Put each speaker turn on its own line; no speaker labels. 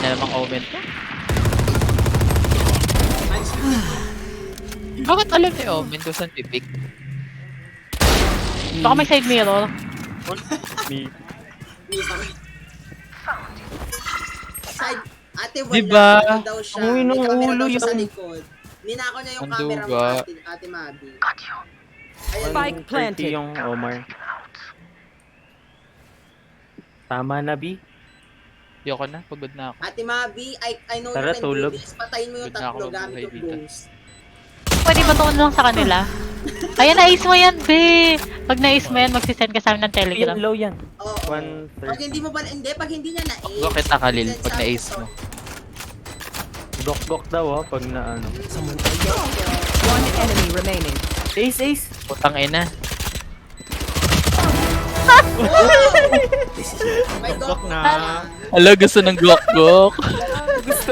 na namang omen to. Bakit alam ni omen kung saan pipik?
Baka may side mirror.
Side, ate wala.
Diba?
Ano daw siya.
Uy,
May
nung
camera
ulo
daw siya sa
yun.
likod. Ninako niya yung
Ang
camera mo,
duga.
ate Mabi. Ayan,
Spike planted.
yung Omar. Tama na, B.
Ayoko na, pagod na ako.
Ate Mabi, I know
Tara,
you can
tulog.
do this. Patayin mo yung
Good na ako
tatlo gamit
mabuhay
yung
dito.
ghost.
Pwede ba tuon lang sa kanila? Ayan, na-ace mo yan, be! Pag na-ace mo yan, magsisend ka sa amin ng telegram.
Low yan.
Oo.
130.
Pag hindi mo ba, hindi, pag hindi niya na-ace.
Gok kita Khalil,
send
pag
sa
na-ace
akin
mo.
Gok-gok daw pag na ano.
One enemy remaining.
Ace.
Putang ina.
May
Gok
gok
na.
Hala, gusto ng gok-gok.
Gusto